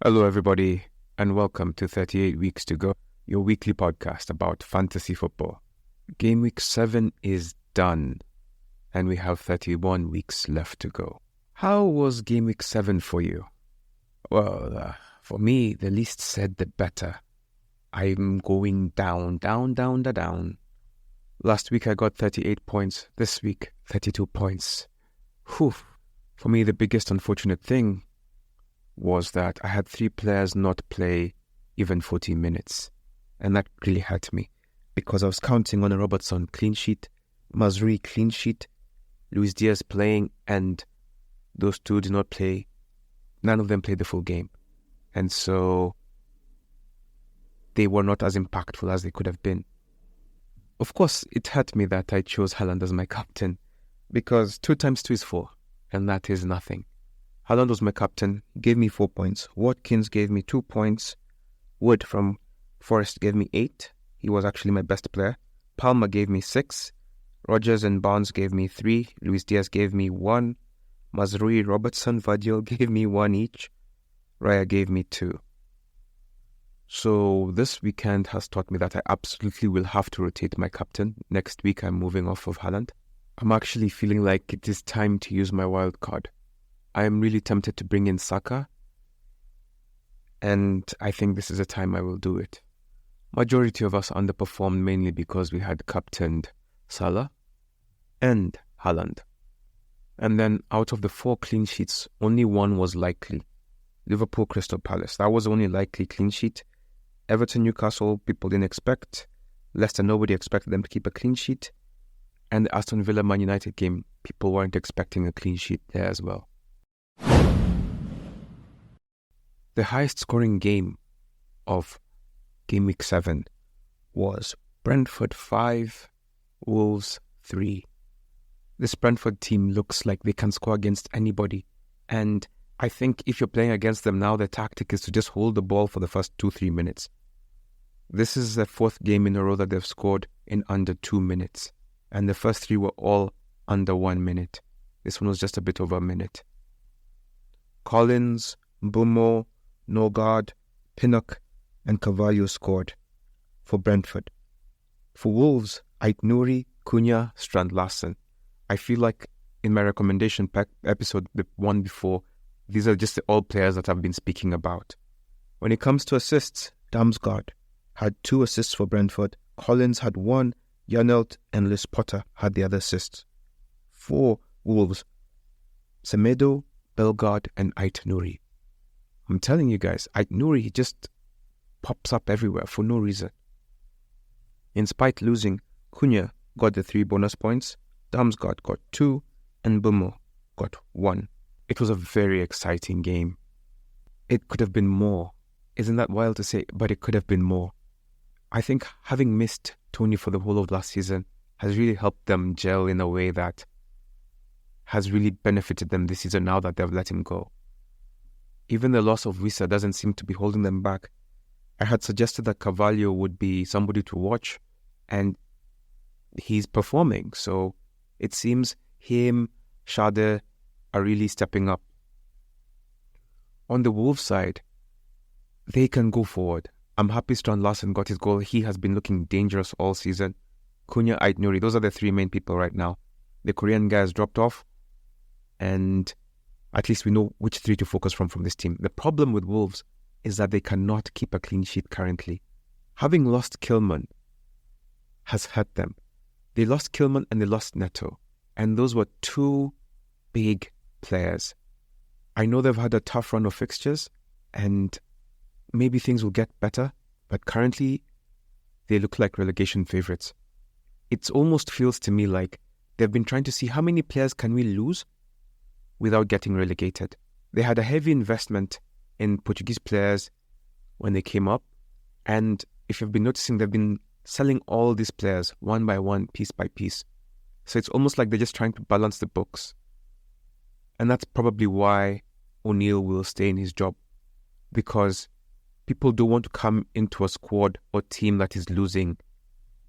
Hello, everybody, and welcome to 38 Weeks to Go, your weekly podcast about fantasy football. Gameweek 7 is done, and we have 31 weeks left to go. How was Gameweek 7 for you? Well, for me, the least said, the better. I'm going down. Last week, I got 38 points. This week, 32 points. Whew. For me, the biggest unfortunate thing was that I had 3 players not play even 40 minutes. And that really hurt me because I was counting on a Robertson clean sheet, Mazrui clean sheet, Luis Diaz playing, and those 2 did not play. None of them played the full game. And so they were not as impactful as they could have been. Of course, it hurt me that I chose Haaland as my captain because 2 times 2 is 4, and that is nothing. Haaland was my captain, gave me 4 points. Watkins gave me 2 points. Wood from Forest gave me 8. He was actually my best player. Palmer gave me 6. Rodgers and Barnes gave me 3. Luis Diaz gave me 1. Mazrui, Robertson, Vardiol gave me 1 each. Raya gave me 2. So this weekend has taught me that I absolutely will have to rotate my captain. Next week I'm moving off of Haaland. I'm actually feeling like it is time to use my wild card. I am really tempted to bring in Saka, and I think this is the time I will do it. Majority of us underperformed mainly because we had captained Salah and Haaland. And then out of the 4 clean sheets, only 1 was likely. Liverpool, Crystal Palace. That was the only likely clean sheet. Everton, Newcastle, people didn't expect. Leicester, nobody expected them to keep a clean sheet. And the Aston Villa Man United game, people weren't expecting a clean sheet there as well. The highest scoring game of Game Week 7 was Brentford 5, Wolves 3. This Brentford team looks like they can score against anybody. And I think if you're playing against them now, the tactic is to just hold the ball for the first 2-3 minutes. This is the 4th game in a row that they've scored in under 2 minutes. And the first 3 were all under 1 minute. This one was just a bit over a minute. Collins, Mbumo, Norgard, Pinnock, and Carvalho scored for Brentford. For Wolves, Aït-Nouri, Cunha, Strand-Larsen. I feel like in my recommendation episode, the one before, these are just all players that I've been speaking about. When it comes to assists, Damsgaard had 2 assists for Brentford. Collins had 1, Janelt and Liz Potter had the other assists. For Wolves, Semedo, Bellegarde, and Aït-Nouri. I'm telling you guys, Aït-Nouri just pops up everywhere for no reason. In spite losing, Cunha got the 3 bonus points, Damsgaard got 2, and Mbumo got 1. It was a very exciting game. It could have been more. Isn't that wild to say? But it could have been more. I think having missed Tony for the whole of last season has really helped them gel in a way that has really benefited them this season now that they've let him go. Even the loss of Wissa doesn't seem to be holding them back. I had suggested that Carvalho would be somebody to watch, and he's performing. So it seems him, Schade are really stepping up. On the Wolves side, they can go forward. I'm happy Strand-Larsen got his goal. He has been looking dangerous all season. Cunha, Aït-Nouri, those are the 3 main people right now. The Korean guy has dropped off, and at least we know which 3 to focus from this team. The problem with Wolves is that they cannot keep a clean sheet currently. Having lost Kilman has hurt them. They lost Kilman and they lost Neto, and those were 2 big players. I know they've had a tough run of fixtures, and maybe things will get better, but currently they look like relegation favourites. It almost feels to me like they've been trying to see how many players can we lose without getting relegated. They had a heavy investment in Portuguese players when they came up, and if you've been noticing, they've been selling all these players one by one, piece by piece. So it's almost like they're just trying to balance the books. And that's probably why O'Neill will stay in his job, because people don't want to come into a squad or team that is losing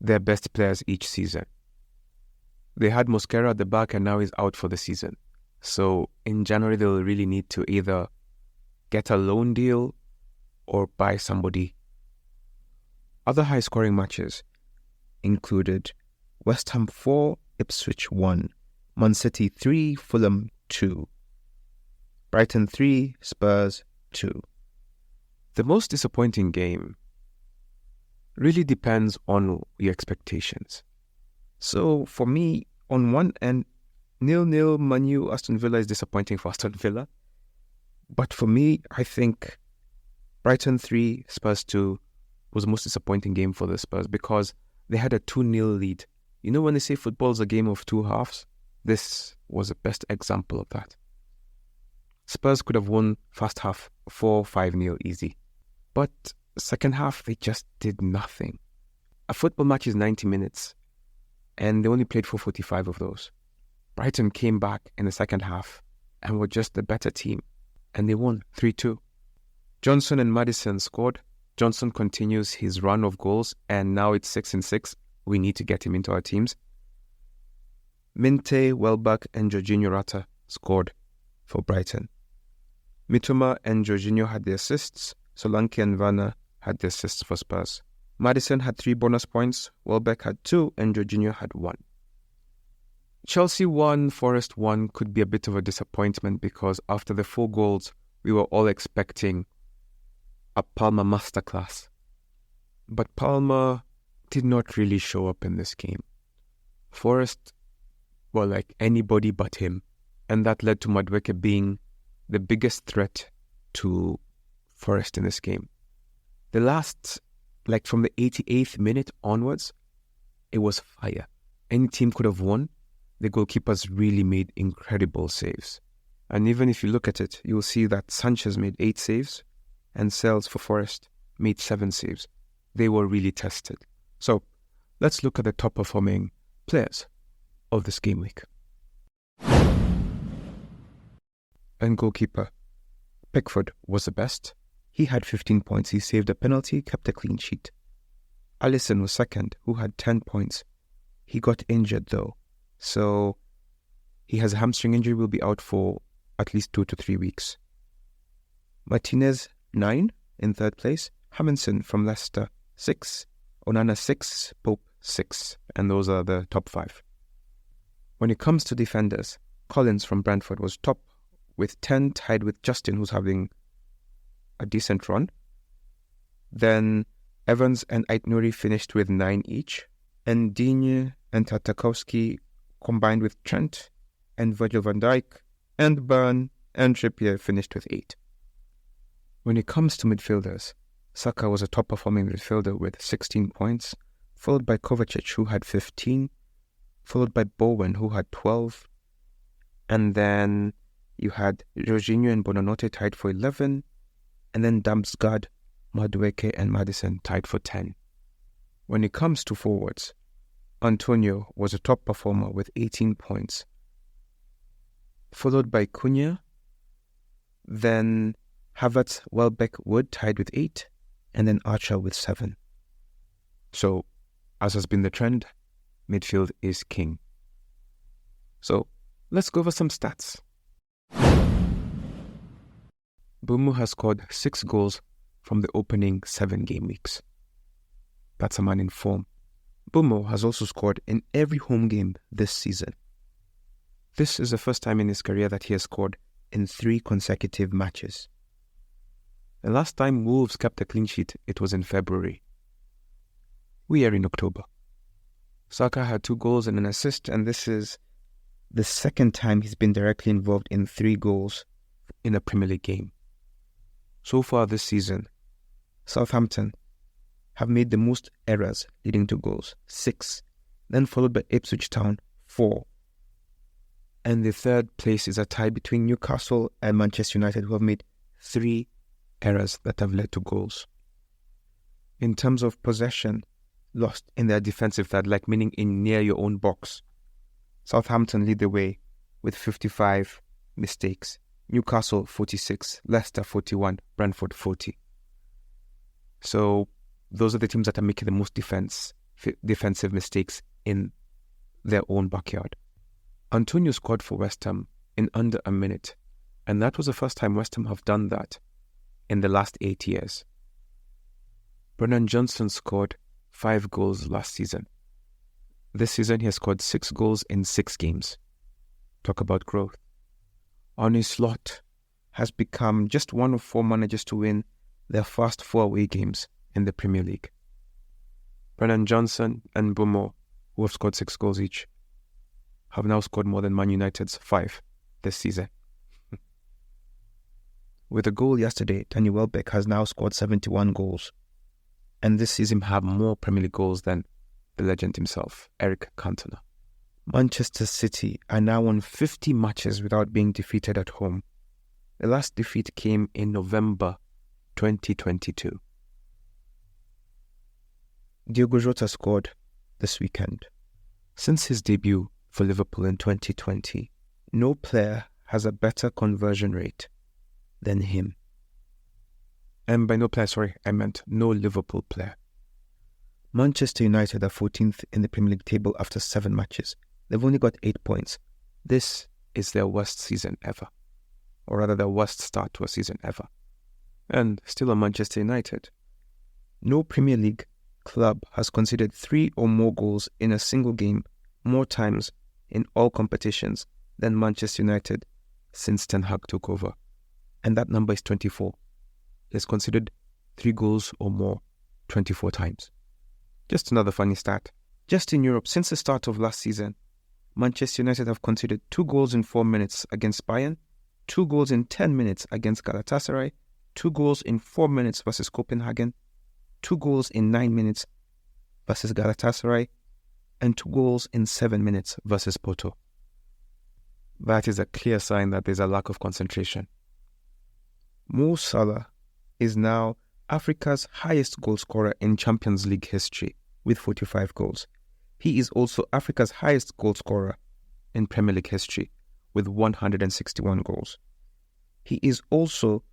their best players each season. They had Mosquera at the back and now he's out for the season. So in January, they'll really need to either get a loan deal or by somebody. Other high-scoring matches included West Ham 4, Ipswich 1, Man City 3, Fulham 2, Brighton 3, Spurs 2. The most disappointing game really depends on your expectations. So for me, on one end, 0-0 Man U Aston Villa is disappointing for Aston Villa. But for me, I think Brighton 3, Spurs 2 was the most disappointing game for the Spurs because they had a 2-0 lead. You know when they say football is a game of two halves? This was the best example of that. Spurs could have won first half 4-5-0 easy. But second half, they just did nothing. A football match is 90 minutes, and they only played for 45 of those. Brighton came back in the second half and were just the better team, and they won 3-2. Johnson and Maddison scored. Johnson continues his run of goals, and now it's 6-6. We need to get him into our teams. Minte, Welbeck, and Jorginho Rata scored for Brighton. Mitoma and Jorginho had the assists. Solanke and Werner had the assists for Spurs. Maddison had 3 bonus points, Welbeck had 2, and Jorginho had 1. Chelsea 1, Forest 1 could be a bit of a disappointment because after the 4 goals, we were all expecting a Palmer masterclass. But Palmer did not really show up in this game. Forest were like anybody but him, and that led to Madueke being the biggest threat to Forest in this game. The last, from the 88th minute onwards, it was fire. Any team could have won. The goalkeepers really made incredible saves. And even if you look at it, you'll see that Sanchez made 8 saves and Sells for Forest made 7 saves. They were really tested. So let's look at the top performing players of this game week. And goalkeeper, Pickford was the best. He had 15 points. He saved a penalty, kept a clean sheet. Alisson was second, who had 10 points. He got injured though, so he has a hamstring injury, will be out for at least 2 to 3 weeks. Martinez, 9 in third place. Hamilton from Leicester, 6. Onana, 6. Pope, 6. And those are the top 5. When it comes to defenders, Collins from Brentford was top with 10, tied with Justin, who's having a decent run. Then Evans and Aït-Nouri finished with 9 each. And Digne and Tartakovsky combined with Trent and Virgil van Dijk and Burn and Trippier finished with 8. When it comes to midfielders, Saka was a top performing midfielder with 16 points, followed by Kovacic, who had 15, followed by Bowen, who had 12, and then you had Jorginho and Buonanotte tied for 11, and then Damsgaard, Madueke, and Maddison tied for 10. When it comes to forwards, Antonio was a top performer with 18 points, followed by Cunha, then Havertz, Welbeck, Wood tied with 8, and then Archer with 7. So, as has been the trend, midfield is king. So, let's go over some stats. Bumu has scored 6 goals from the opening 7 game weeks. That's a man in form. Bumo has also scored in every home game this season. This is the first time in his career that he has scored in 3 consecutive matches. The last time Wolves kept a clean sheet, it was in February. We are in October. Saka had 2 goals and an assist, and this is the second time he's been directly involved in 3 goals in a Premier League game. So far this season, Southampton have made the most errors leading to goals, 6, then followed by Ipswich Town, 4. And the third place is a tie between Newcastle and Manchester United, who have made 3 errors that have led to goals. In terms of possession, lost in their defensive third, meaning in near your own box, Southampton lead the way with 55 mistakes. Newcastle 46, Leicester 41, Brentford 40. So those are the teams that are making the most defensive mistakes in their own backyard. Antonio scored for West Ham in under a minute, and that was the first time West Ham have done that in the last 8 years. Brennan Johnson scored 5 goals last season. This season, he has scored 6 goals in 6 games. Talk about growth. Arne Slot has become just one of 4 managers to win their first 4 away games in the Premier League. Brennan Johnson and Mbeumo, who have scored 6 goals each, have now scored more than Man United's 5 this season. With a goal yesterday, Danny Welbeck has now scored 71 goals. And this sees him have more Premier League goals than the legend himself, Eric Cantona. Manchester City are now on 50 matches without being defeated at home. The last defeat came in November 2022. Diogo Jota scored this weekend. Since his debut for Liverpool in 2020, no player has a better conversion rate than him. And by no player, I meant no Liverpool player. Manchester United are 14th in the Premier League table after 7 matches. They've only got 8 points. This is their worst season ever. Or rather, their worst start to a season ever. And still on Manchester United. No Premier League club has conceded 3 or more goals in a single game more times in all competitions than Manchester United since Ten Hag took over. And that number is 24. He has conceded 3 goals or more 24 times. Just another funny stat. Just in Europe, since the start of last season, Manchester United have conceded 2 goals in 4 minutes against Bayern, 2 goals in 10 minutes against Galatasaray, 2 goals in 4 minutes versus Copenhagen, 2 goals in 9 minutes versus Galatasaray, and 2 goals in 7 minutes versus Porto. That is a clear sign that there's a lack of concentration. Mo Salah is now Africa's highest goal scorer in Champions League history with 45 goals. He is also Africa's highest goal scorer in Premier League history with 161 goals. He is also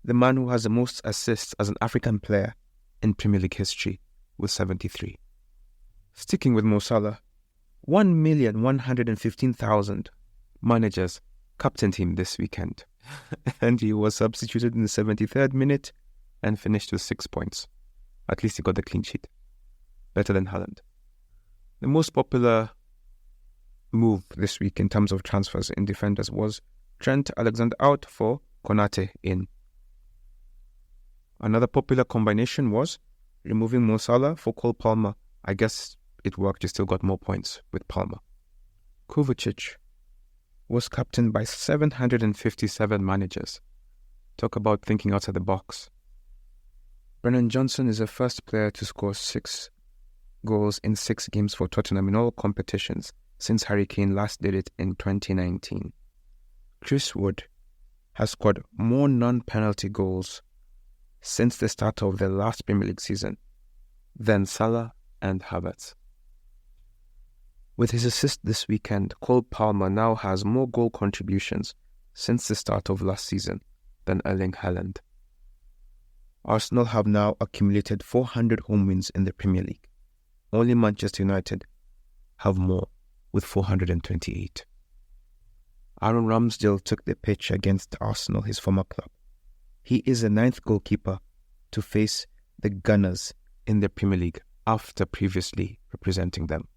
the man who has the most assists as an African player in Premier League history with 73. Sticking with Mo Salah, 1,115,000 managers captained him this weekend. And he was substituted in the 73rd minute and finished with 6 points. At least he got the clean sheet. Better than Haaland. The most popular move this week in terms of transfers in defenders was Trent Alexander out for Konate in. Another popular combination was removing Mo Salah for Cole Palmer. I guess it worked, you still got more points with Palmer. Kovacic was captained by 757 managers. Talk about thinking outside the box. Brennan Johnson is the first player to score 6 goals in 6 games for Tottenham in all competitions since Harry Kane last did it in 2019. Chris Wood has scored more non-penalty goals since the start of the last Premier League season than Salah and Havertz. With his assist this weekend, Cole Palmer now has more goal contributions since the start of last season than Erling Haaland. Arsenal have now accumulated 400 home wins in the Premier League. Only Manchester United have more, with 428. Aaron Ramsdale took the pitch against Arsenal, his former club. He is the 9th goalkeeper to face the Gunners in the Premier League after previously representing them.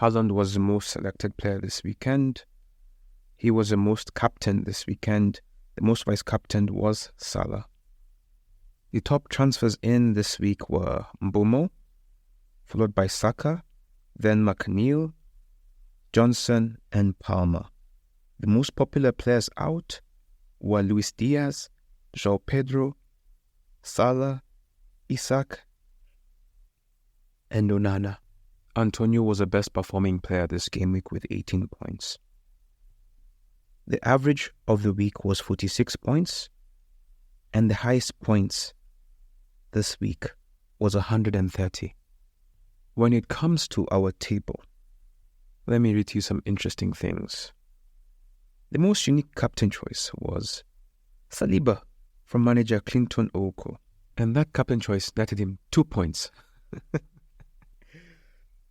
Haaland was the most selected player this weekend. He was the most captained this weekend. The most vice-captained was Salah. The top transfers in this week were Mbeumo, followed by Saka, then McNeil, Johnson, and Palmer. The most popular players out were Luis Diaz, João Pedro, Salah, Isak, and Onana. Antonio was the best performing player this game week with 18 points. The average of the week was 46 points, and the highest points this week was 130. When it comes to our table, let me read you some interesting things. The most unique captain choice was Saliba from manager Clinton Oko, and that captain choice netted him 2 points.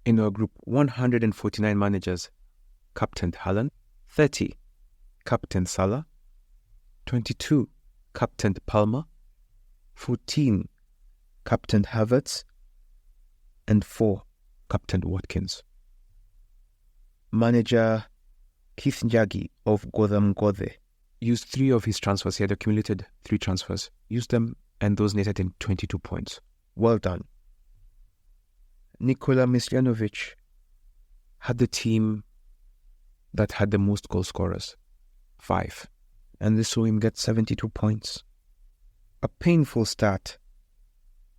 In our group, 149 managers captained Haaland, 30 captained Salah, 22 captained Palmer, 14 Captain Havertz, and 4, Captain Watkins. Manager Keith Njagi of Gotham Gothe used 3 of his transfers. He had accumulated 3 transfers. Used them, and those netted in 22 points. Well done. Nikola Misljanovic had the team that had the most goal scorers, 5. And this saw him get 72 points. A painful stat.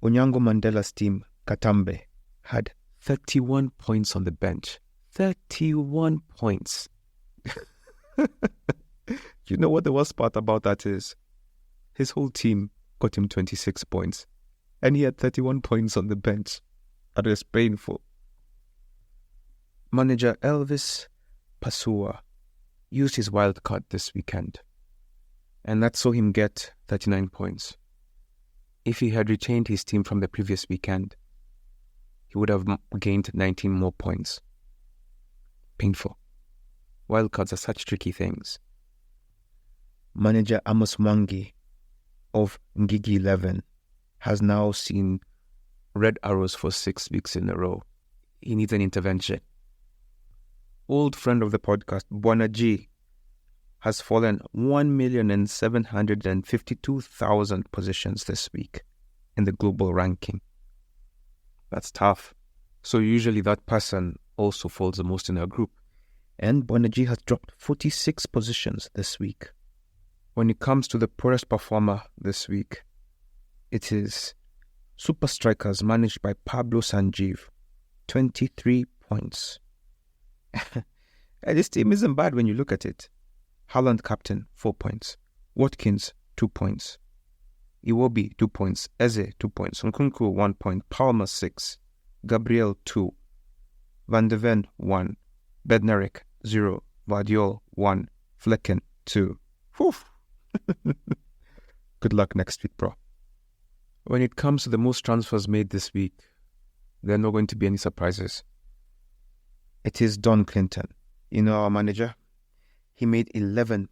Onyango Mandela's team, Katambe, had 31 points on the bench. 31 points. You know what the worst part about that is? His whole team got him 26 points. And he had 31 points on the bench. That is painful. Manager Elvis Pasua used his wild card this weekend. And that saw him get 39 points. If he had retained his team from the previous weekend, he would have gained 19 more points. Painful. Wildcards are such tricky things. Manager Amos Mwangi of Ngigi 11 has now seen red arrows for 6 weeks in a row. He needs an intervention. Old friend of the podcast, Bwana G, has fallen 1,752,000 positions this week in the global ranking. That's tough. So usually that person also falls the most in our group. And Bwana G has dropped 46 positions this week. When it comes to the poorest performer this week, it is Super Strikers managed by Pablo Sanjeev, 23 points. This team isn't bad when you look at it. Haaland captain, 4 points. Watkins, 2 points. Iwobi, 2 points. Eze, 2 points. Nkunku, 1 point. Palmer, 6. Gabriel, 2. Van de Ven, 1. Bednarek, 0. Vardiol, 1. Flecken, 2. Whew. Good luck next week, bro. When it comes to the most transfers made this week, there are not going to be any surprises. It is Don Clinton. You know our manager? He made 11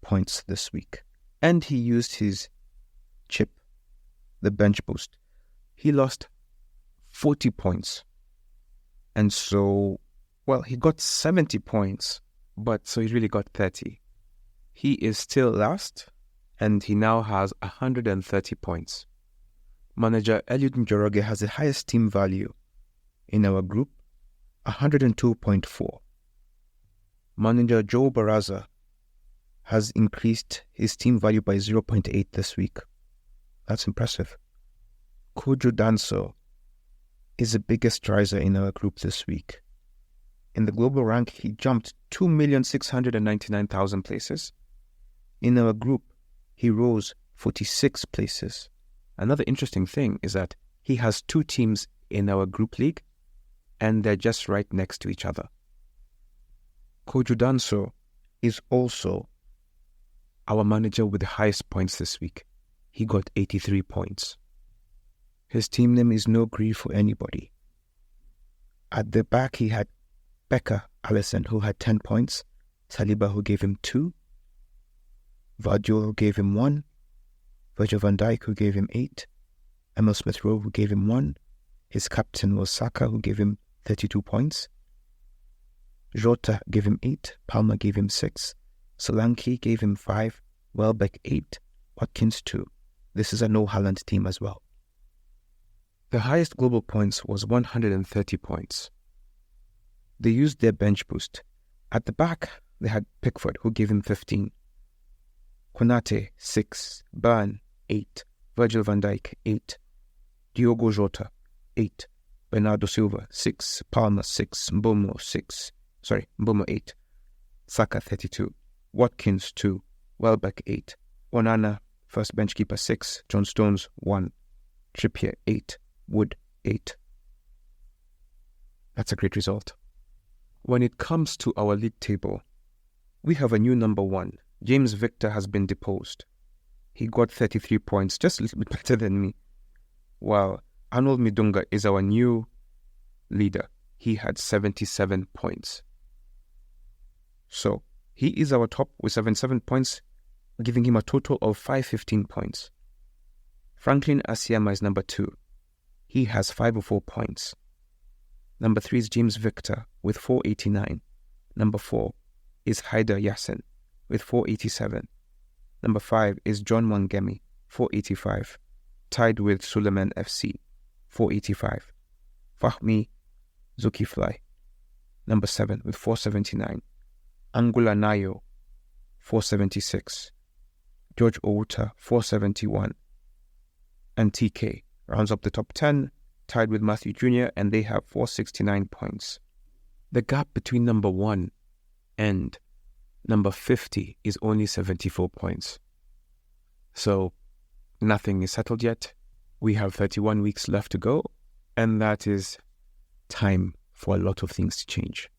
points this week. And he used his chip, the bench boost. He lost 40 points. And so, well, he got 70 points, but so he really got 30. He is still last, and he now has 130 points. Manager Eliud Njoroge has the highest team value in our group, 102.4. Manager Joe Baraza has increased his team value by 0.8 this week. That's impressive. Kojo Danso is the biggest riser in our group this week. In the global rank, he jumped 2,699,000 places. In our group, he rose 46 places. Another interesting thing is that he has 2 teams in our group league, and they're just right next to each other. Kojo Danso is also our manager with the highest points this week. He got 83 points. His team name is No Grief for Anybody. At the back, he had Becca Allison, who had 10 points, Saliba, who gave him 2, Vardiol, who gave him 1, Virgil van Dijk, who gave him 8, Emil Smith-Rowe, who gave him 1. His captain was Saka, who gave him 32 points. Jota gave him 8, Palmer gave him 6, Solanke gave him 5, Welbeck 8, Watkins 2. This is a no Haaland team as well. The highest global points was 130 points. They used their bench boost. At the back, they had Pickford, who gave him 15, Konate 6, Burn 8, Virgil van Dijk 8, Diogo Jota 8, Bernardo Silva 6, Palmer 6, Mbomo 8, Saka 32, Watkins 2, Welbeck 8, Onana, first bench keeper 6, John Stones 1, Trippier 8, Wood 8. That's a great result. When it comes to our league table, we have a new number 1. James Victor has been deposed. He got 33 points, just a little bit better than me. While Arnold Midunga is our new leader. He had 77 points. So, he is our top with 77 points, giving him a total of 515 points. Franklin Asiama is number 2 He has 504 points. Number 3 is James Victor with 489. Number 4 is Haider Yassin with 487. Number 5 is John Wangemi, 485. Tied with Suleiman FC, 485. Fahmi Zulkifli, number 7 with 479. Angula Nayo, 476. George Outa, 471. And TK rounds up the top 10, tied with Matthew Jr., and they have 469 points. The gap between number 1 and number 50 is only 74 points. So nothing is settled yet. We have 31 weeks left to go, and that is time for a lot of things to change.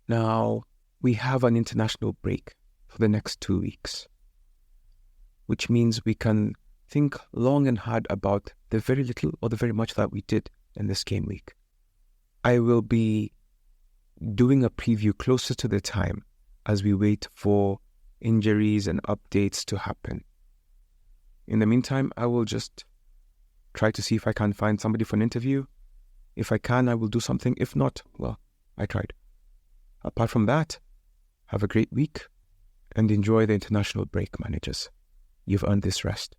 Now, we have an international break for the next 2 weeks, which means we can think long and hard about the very little or the very much that we did in this game week. I will be doing a preview closer to the time as we wait for injuries and updates to happen. In the meantime, I will just try to see if I can find somebody for an interview. If I can, I will do something. If not, well, I tried. Apart from that, have a great week and enjoy the international break, managers. You've earned this rest.